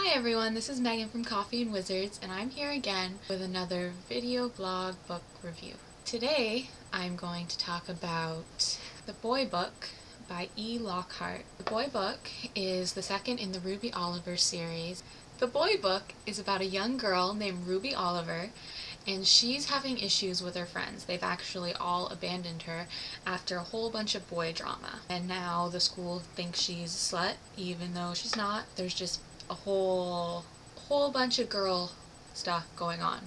Hi everyone, this is Megan from Coffee and Wizards, and I'm here again with another video blog book review. Today I'm going to talk about The Boy Book by Lockhart. The Boy Book is the second in the Ruby Oliver series. The Boy Book is about a young girl named Ruby Oliver, and she's having issues with her friends. They've actually all abandoned her after a whole bunch of boy drama. And now the school thinks she's a slut, even though she's not. There's just a whole bunch of girl stuff going on.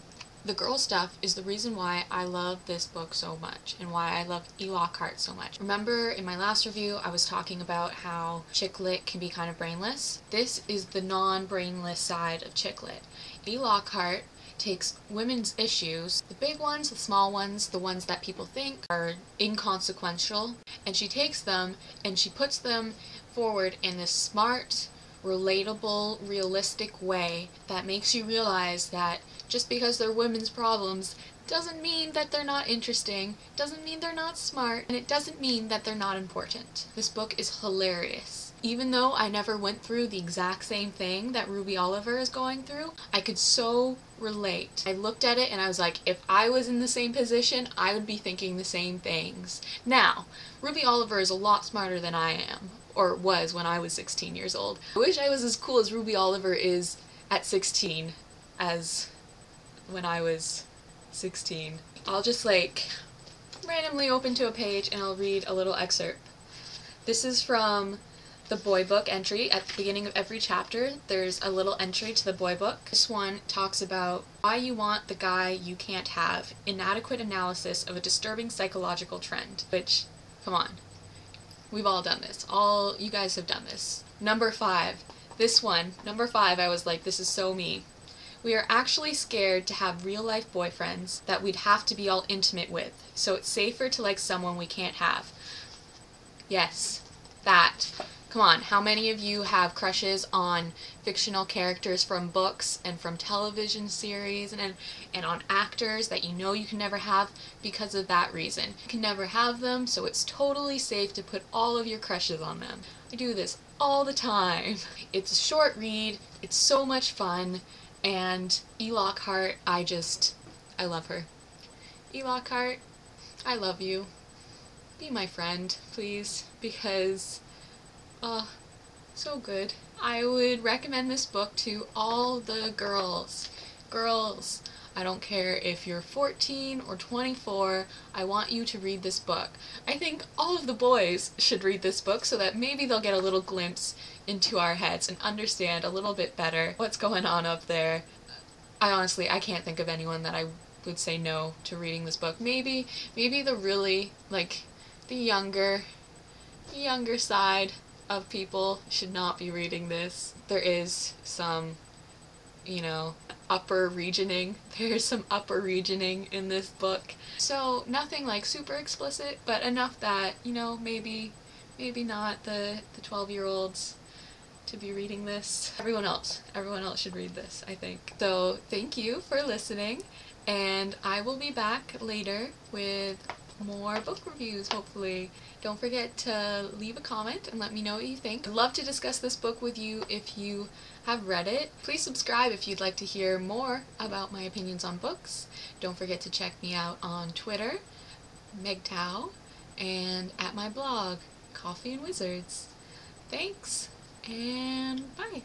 The girl stuff is the reason why I love this book so much and why I love Lockhart so much. Remember in my last review I was talking about how chick lit can be kind of brainless? This is the non-brainless side of chick lit. Lockhart takes women's issues, the big ones, the small ones, the ones that people think are inconsequential, and she takes them and she puts them forward in this smart, relatable, realistic way that makes you realize that just because they're women's problems doesn't mean that they're not interesting, doesn't mean they're not smart, and it doesn't mean that they're not important. This book is hilarious. Even though I never went through the exact same thing that Ruby Oliver is going through, I could so relate. I looked at it and I was like, if I was in the same position, I would be thinking the same things. Now, Ruby Oliver is a lot smarter than I am, or was when I was 16 years old. I wish I was as cool as Ruby Oliver is at 16 as when I was 16. I'll just randomly open to a page and I'll read a little excerpt. This is from the Boy Book entry. At the beginning of every chapter there's a little entry to the Boy Book. This one talks about why you want the guy you can't have, inadequate analysis of a disturbing psychological trend. Which, come on, we've all done this. All you guys have done this. Number 5. This one, number 5, I was like, this is so me. We are actually scared to have real-life boyfriends that we'd have to be all intimate with, so it's safer to like someone we can't have. Yes, that. Come on, how many of you have crushes on fictional characters from books and from television series and on actors that you know you can never have because of that reason? You can never have them, so it's totally safe to put all of your crushes on them. I do this all the time. It's a short read, it's so much fun, and Lockhart, I love her. Lockhart, I love you. Be my friend, please, because so good. I would recommend this book to all the girls. Girls, I don't care if you're 14 or 24, I want you to read this book. I think all of the boys should read this book so that maybe they'll get a little glimpse into our heads and understand a little bit better what's going on up there. I can't think of anyone that I would say no to reading this book. Maybe the really, the younger side of people should not be reading this. There is some, upper regioning. There's some upper regioning in this book. So nothing super explicit, but enough that, maybe not the 12-year-olds to be reading this. Everyone else should read this, I think. So thank you for listening, and I will be back later with more book reviews, hopefully. Don't forget to leave a comment and let me know what you think. I'd love to discuss this book with you if you have read it. Please subscribe if you'd like to hear more about my opinions on books. Don't forget to check me out on Twitter, MegTao, and at my blog, Coffee and Wizards. Thanks, and bye!